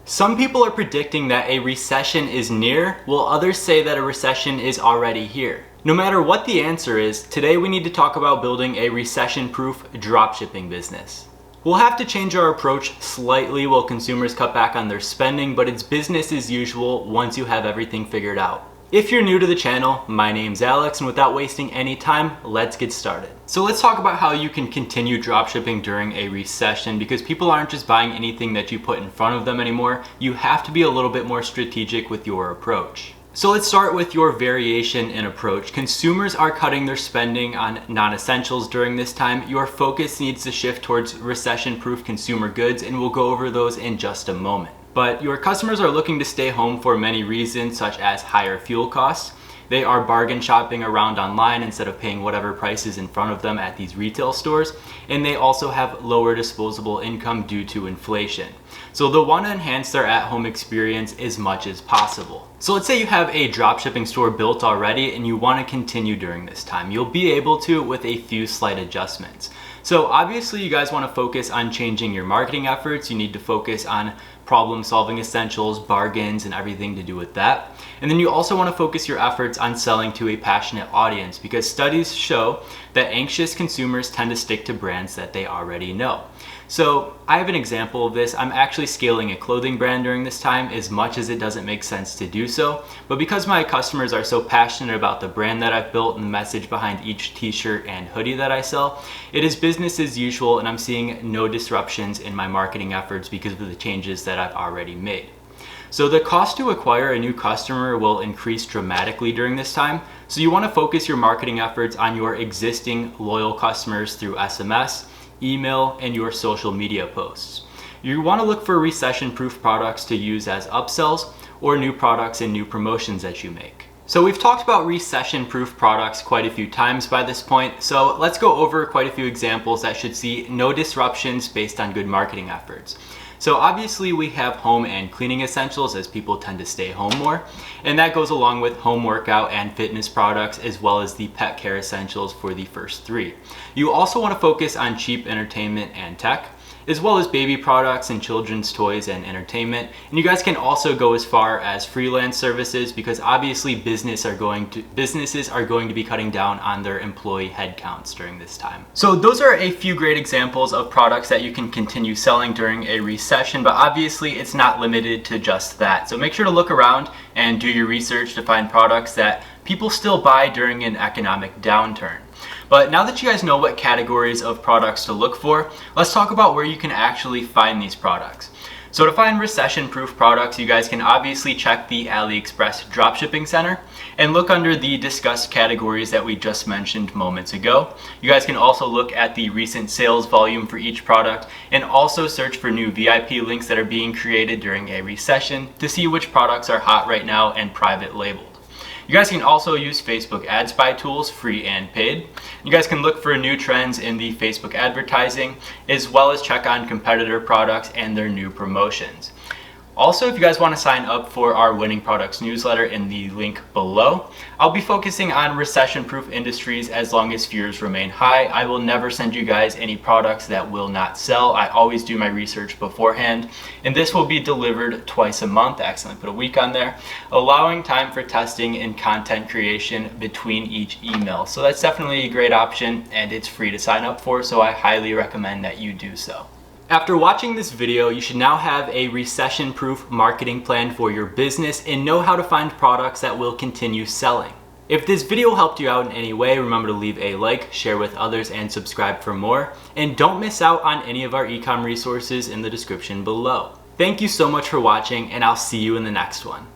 Some people are predicting that a recession is near, while others say that a recession is already here. No matter what the answer is, today we need to talk about building a recession-proof dropshipping business. We'll have to change our approach slightly while consumers cut back on their spending, but it's business as usual once you have everything figured out. If you're new to the channel, my name's Alex, and without wasting any time, let's get started. So let's talk about how you can continue dropshipping during a recession, because people aren't just buying anything that you put in front of them anymore. You have to be a little bit more strategic with your approach. So let's start with your variation in approach. Consumers are cutting their spending on non-essentials during this time. Your focus needs to shift towards recession-proof consumer goods, and we'll go over those in just a moment. But your customers are looking to stay home for many reasons, such as higher fuel costs. They are bargain shopping around online instead of paying whatever price is in front of them at these retail stores. And they also have lower disposable income due to inflation. So they'll want to enhance their at-home experience as much as possible. So let's say you have a dropshipping store built already and you want to continue during this time. You'll be able to with a few slight adjustments. So obviously you guys want to focus on changing your marketing efforts. You need to focus on problem solving essentials, bargains, and everything to do with that. And then you also want to focus your efforts on selling to a passionate audience, because studies show that anxious consumers tend to stick to brands that they already know. So I have an example of this. I'm actually scaling a clothing brand during this time, as much as it doesn't make sense to do so. But because my customers are so passionate about the brand that I've built and the message behind each t-shirt and hoodie that I sell, it is business as usual, and I'm seeing no disruptions in my marketing efforts because of the changes that I've already made. So the cost to acquire a new customer will increase dramatically during this time. So you want to focus your marketing efforts on your existing loyal customers through SMS, email, and your social media posts. You want to look for recession-proof products to use as upsells or new products and new promotions that you make. So we've talked about recession-proof products quite a few times by this point, so let's go over quite a few examples that should see no disruptions based on good marketing efforts. So obviously we have home and cleaning essentials, as people tend to stay home more, and that goes along with home workout and fitness products, as well as the pet care essentials for the first three. You also want to focus on cheap entertainment and tech, as well as baby products and children's toys and entertainment. And you guys can also go as far as freelance services, because obviously businesses are going to be cutting down on their employee headcounts during this time. So those are a few great examples of products that you can continue selling during a recession, but obviously it's not limited to just that. So make sure to look around and do your research to find products that people still buy during an economic downturn. But now that you guys know what categories of products to look for, let's talk about where you can actually find these products. So to find recession-proof products, you guys can obviously check the AliExpress Dropshipping Center and look under the discussed categories that we just mentioned moments ago. You guys can also look at the recent sales volume for each product, and also search for new VIP links that are being created during a recession to see which products are hot right now and private labeled. You guys can also use Facebook ad spy tools, free and paid. You guys can look for new trends in the Facebook advertising, as well as check on competitor products and their new promotions. Also, if you guys want to sign up for our Winning Products newsletter in the link below, I'll be focusing on recession-proof industries as long as fears remain high. I will never send you guys any products that will not sell. I always do my research beforehand, and this will be delivered twice a month. I accidentally put a week on there, allowing time for testing and content creation between each email. So that's definitely a great option, and it's free to sign up for, so I highly recommend that you do so. After watching this video, you should now have a recession-proof marketing plan for your business and know how to find products that will continue selling. If this video helped you out in any way, remember to leave a like, share with others, and subscribe for more. And don't miss out on any of our ecom resources in the description below. Thank you so much for watching, and I'll see you in the next one.